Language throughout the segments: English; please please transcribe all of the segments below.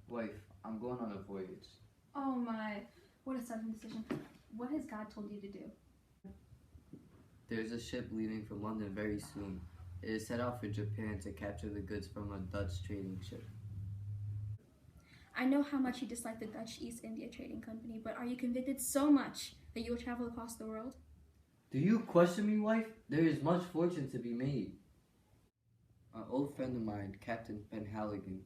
Wife, I'm going on a voyage. Oh my, what a sudden decision. What has God told you to do? There's a ship leaving for London very soon. It is set out for Japan to capture the goods from a Dutch trading ship. I know how much you dislike the Dutch East India Trading Company, but are you convicted so much that you will travel across the world? Do you question me, wife? There is much fortune to be made. An old friend of mine, Captain Penhaligon,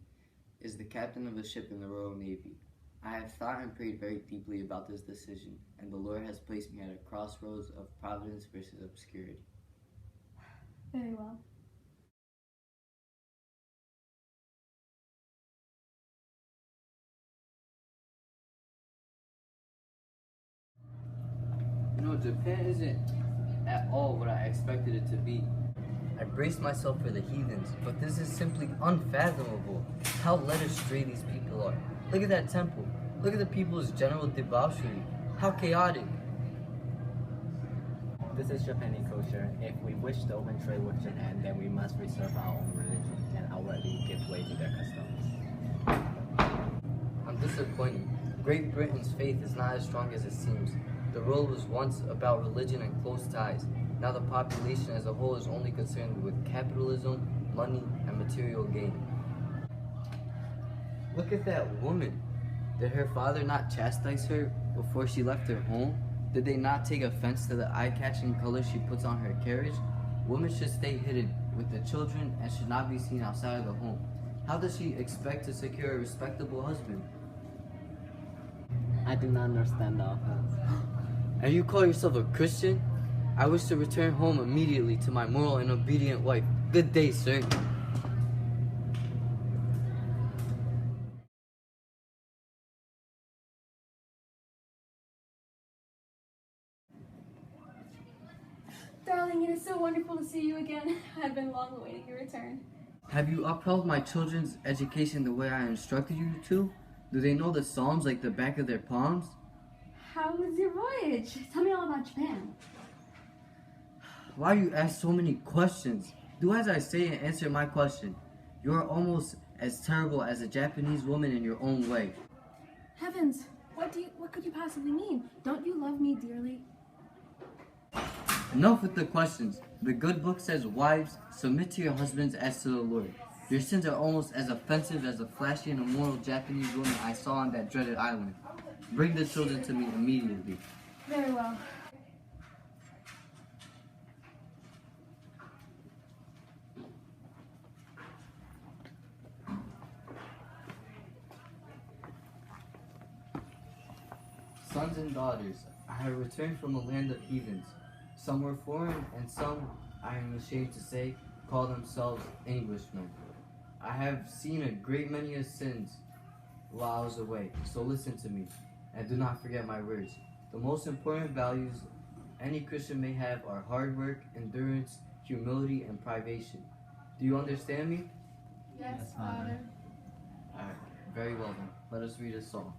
is the captain of a ship in the Royal Navy. I have thought and prayed very deeply about this decision, and the Lord has placed me at a crossroads of providence versus obscurity. Very well. Japan isn't at all what I expected it to be. I braced myself for the heathens, but this is simply unfathomable. How led astray these people are. Look at that temple. Look at the people's general debauchery. How chaotic. This is Japanese culture. If we wish to open trade with Japan, then we must reserve our own religion and outwardly give way to their customs. I'm disappointed. Great Britain's faith is not as strong as it seems. The world was once about religion and close ties. Now the population as a whole is only concerned with capitalism, money, and material gain. Look at that woman. Did her father not chastise her before she left her home? Did they not take offense to the eye-catching color she puts on her carriage? Women should stay hidden with the children and should not be seen outside of the home. How does she expect to secure a respectable husband? I do not understand the offense. And you call yourself a Christian? I wish to return home immediately to my moral and obedient wife. Good day, sir. Darling, it is so wonderful to see you again. I've been long awaiting your return. Have you upheld my children's education the way I instructed you to? Do they know the Psalms like the back of their palms? How was your voyage? Tell me all about Japan. Why do you ask so many questions? Do as I say and answer my question. You are almost as terrible as a Japanese woman in your own way. Heavens, what could you possibly mean? Don't you love me dearly? Enough with the questions. The good book says, wives, submit to your husbands as to the Lord. Your sins are almost as offensive as the flashy and immoral Japanese woman I saw on that dreaded island. Bring the children to me immediately. Very well. Sons and daughters, I have returned from a land of heathens. Some were foreign, and some, I am ashamed to say, call themselves Englishmen. I have seen a great many of sins while I was away, so listen to me, and do not forget my words. The most important values any Christian may have are hard work, endurance, humility, and privation. Do you understand me? Yes, Father. Alright, very well then. Let us read a psalm.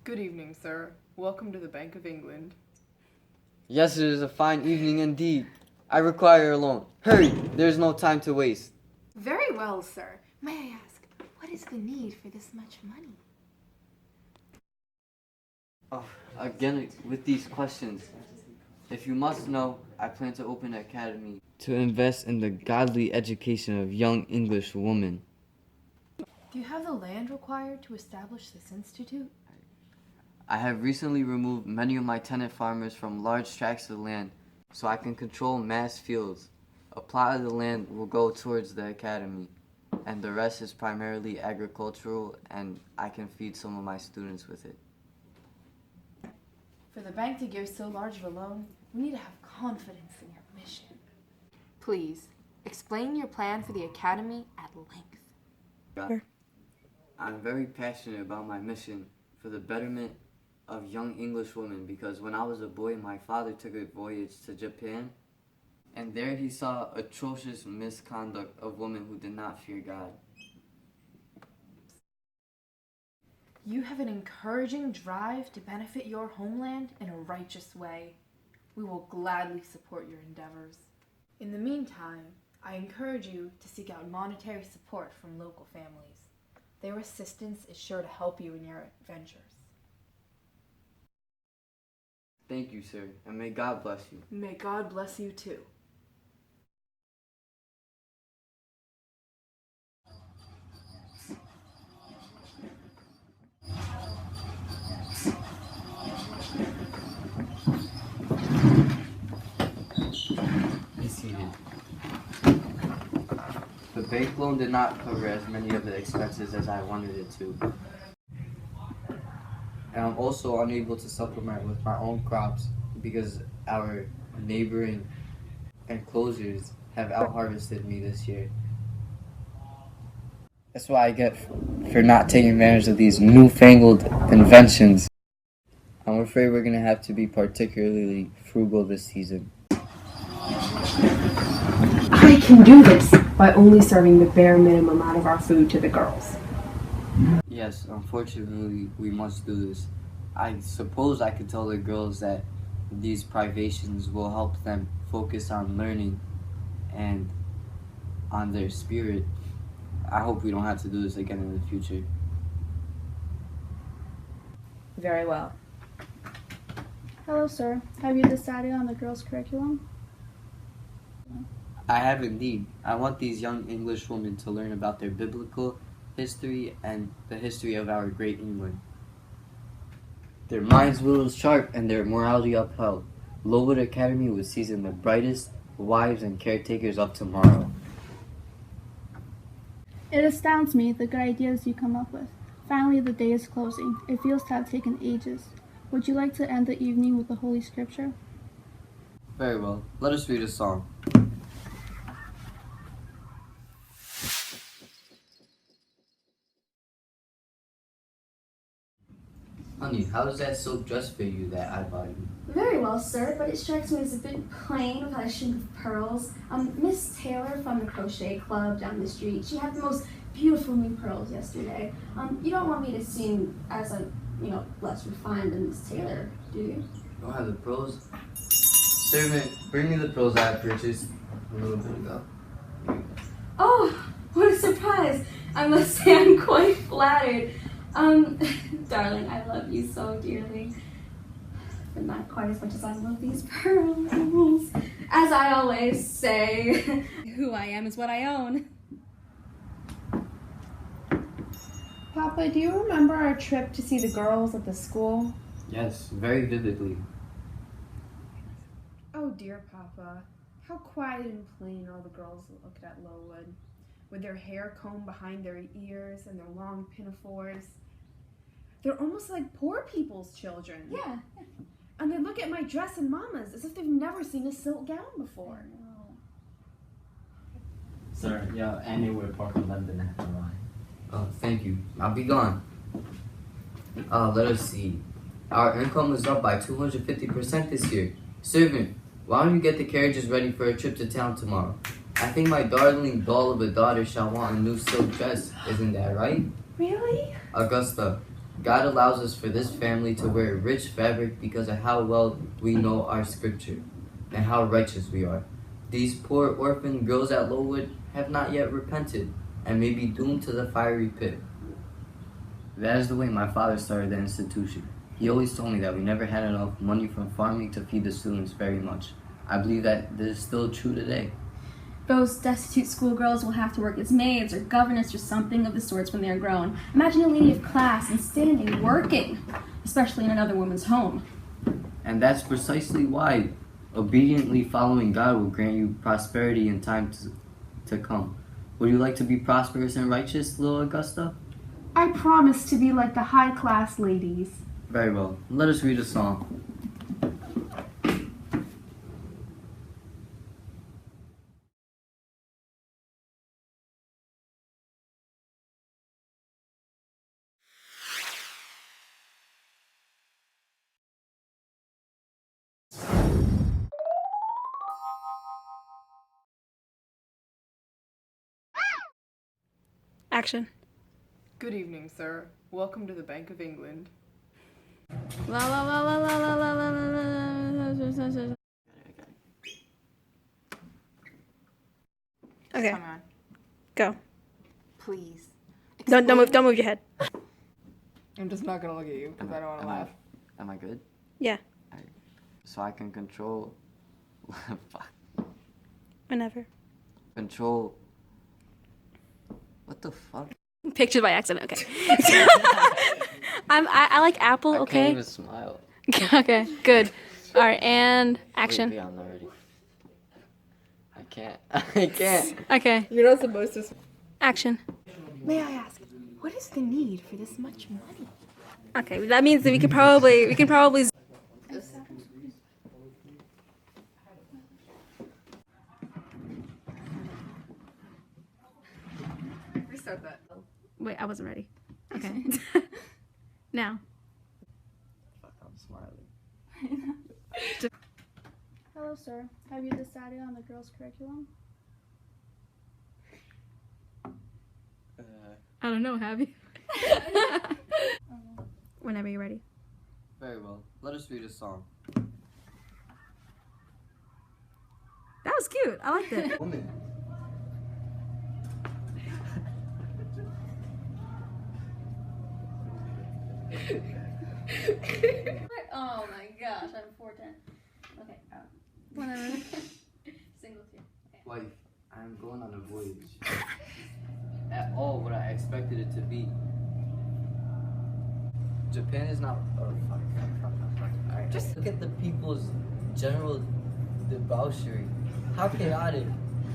Good evening, sir. Welcome to the Bank of England. Yes, it is a fine evening indeed. I require a loan. Hurry! There is no time to waste. Very well, sir. May I ask, what is the need for this much money? Again, with these questions. If you must know, I plan to open an academy to invest in the godly education of young English women. Do you have the land required to establish this institute? I have recently removed many of my tenant farmers from large tracts of land so I can control mass fields. A plot of the land will go towards the academy, and the rest is primarily agricultural, and I can feed some of my students with it. For the bank to give so large of a loan, we need to have confidence in your mission. Please, explain your plan for the academy at length. I'm very passionate about my mission for the betterment of young English women because when I was a boy, my father took a voyage to Japan, and there he saw atrocious misconduct of women who did not fear God. You have an encouraging drive to benefit your homeland in a righteous way. We will gladly support your endeavors. In the meantime, I encourage you to seek out monetary support from local families. Their assistance is sure to help you in your ventures. Thank you, sir, and may God bless you. May God bless you too. Be seated. The bank loan did not cover as many of the expenses as I wanted it to. And I'm also unable to supplement with my own crops because our neighboring enclosures have out-harvested me this year. That's what I get for not taking advantage of these newfangled inventions. I'm afraid we're gonna have to be particularly frugal this season. I can do this by only serving the bare minimum out of our food to the girls. Yes, unfortunately, we must do this. I suppose I could tell the girls that these privations will help them focus on learning and on their spirit. I hope we don't have to do this again in the future. Very well. Hello, sir. Have you decided on the girls' curriculum? I have indeed. I want these young English women to learn about their biblical history and the history of our great England. Their minds will sharp and their morality upheld. Lowood Academy will season the brightest wives and caretakers of tomorrow. It astounds me the good ideas you come up with. Finally, the day is closing. It feels to have taken ages. Would you like to end the evening with the Holy Scripture? Very well. Let us read a psalm. Honey, how does that silk dress fit you that I bought you? Very well, sir, but it strikes me as a bit plain without a sheen of pearls. Miss Taylor from the Crochet Club down the street, she had the most beautiful new pearls yesterday. You don't want me to seem as less refined than Miss Taylor, do you? You don't have the pearls? Servant, bring me the pearls I purchased a little bit ago. Oh, what a surprise! I must say I'm quite flattered. Darling, I love you so dearly. But not quite as much as I love these pearls. As I always say, who I am is what I own. Papa, do you remember our trip to see the girls at the school? Yes, very vividly. Oh dear, Papa. How quiet and plain all the girls looked at Lowood, with their hair combed behind their ears and their long pinafores. They're almost like poor people's children. Yeah. And they look at my dress and Mama's as if they've never seen a silk gown before. Sir, your annual report from London has arrived. Oh, thank you. I'll be gone. Let us see. Our income is up by 250% this year. Servant, why don't you get the carriages ready for a trip to town tomorrow? I think my darling doll of a daughter shall want a new silk dress. Isn't that right? Really? Augusta, God allows us for this family to wear rich fabric because of how well we know our scripture and how righteous we are. These poor orphan girls at Lowood have not yet repented and may be doomed to the fiery pit. That is the way my father started the institution. He always told me that we never had enough money from farming to feed the students very much. I believe that this is still true today. Those destitute schoolgirls will have to work as maids or governess or something of the sorts when they are grown. Imagine a lady of class and standing, working, especially in another woman's home. And that's precisely why obediently following God will grant you prosperity in time to come. Would you like to be prosperous and righteous, little Augusta? I promise to be like the high-class ladies. Very well. Let us read a song. Action. Good evening, sir. Welcome to the Bank of England. La la la la la la la la la. Okay, Come on. go. Please. Don't move your head. I'm just not gonna look at you because I don't want to laugh. Am I good? Yeah. So I can control. Fuck. Whenever. Control. What the fuck? Pictured by accident. Okay. I like Apple. I Okay. can't even smile. Okay. Good. All right. And action. Wait, I'm not ready. I can't. I can't. Okay. You're not supposed to. Action. May I ask, what is the need for this much money? Okay. That means that we can probably. Restart that. Wait, I wasn't ready. Okay. Now. Fuck, I'm smiling. Hello, sir. Have you decided on the girls' curriculum? I don't know. Have you? Whenever you're ready. Very well. Let us read a song. That was cute. I liked it. Woman. Oh my gosh, I'm 4'10". Okay, Whatever. single two. Wife, I am going on a voyage. At all what I expected it to be. Japan is not. Oh, fuck. Alright, just look at the people's general debauchery. How chaotic.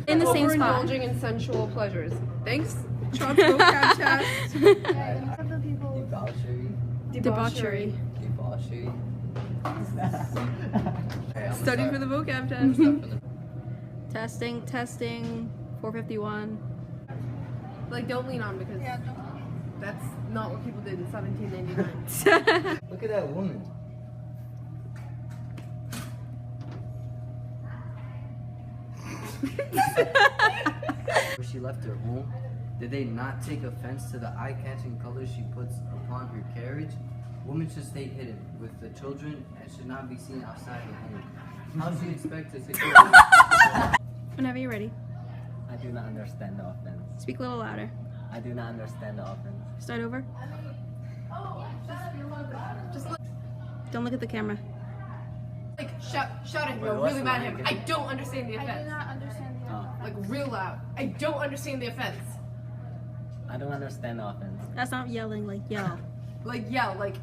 In the same spot. Overindulging in sensual pleasures. Thanks, Chomp Vocab Chat. Yeah, then some of the people. Debauchery. Debauchery. Debauchery. Okay, I'm Study sorry. for the vocab I'm test. gonna start from the- Testing. 451. Like, don't lean on because Yeah, no. that's not what people did in 1799. Look at that woman. When she left her home, did they not take offense to the eye-catching colors she puts upon her carriage? Women should stay hidden with the children and should not be seen outside the home. How does she expect to secure? Whenever you're ready. I do not understand the offense. Speak a little louder. I do not understand the offense. Start over. Don't look at the camera. Like, shout it, Wait, you're what's really the mad at him. line I again? don't understand the I do offense. not understand the Oh. Like, real loud. I don't understand the offense. I don't understand the offense. That's not yelling, like yell. Like, yell, like,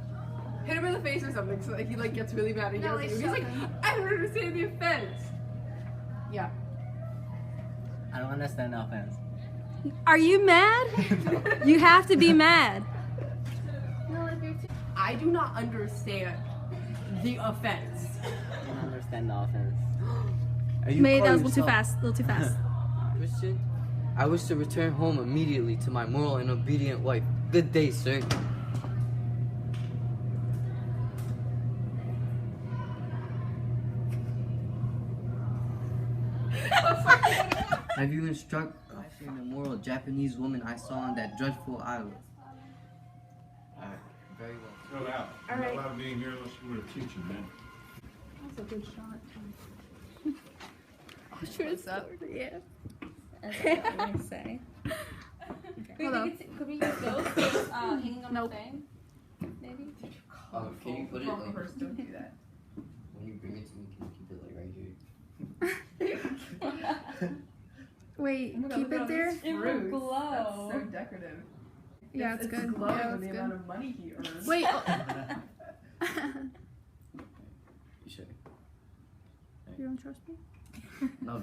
hit him in the face or something so that he, like, gets really mad and No, yells at like, you. He's like, shut him. I don't understand the offense. Yeah. I don't understand the offense. Are you mad? You have to be mad. No, like you're too. I do not understand the offense. I don't understand the offense. Maybe that was a little too fast. A little too fast. Christian, I wish to return home immediately to my moral and obedient wife. Good day, sir. Have you instructed the immoral Japanese woman I saw on that dreadful island? Alright, very well. Go out. You're not allowed to be in here unless you want to teach him, man. That's a good shot. What's up? Yeah. That's what I say. Hold on. Could we use those hanging on the thing? Maybe? Can you put it like First, don't do that. when you bring it to me? Can you keep it like right here? Wait, Oh my God, keep look at it all there. these It will fruits. glow. That's so decorative. Yeah, it's good. glowing Yeah, with it's the good. amount of money he earns. Wait. You sure? You don't trust me? No,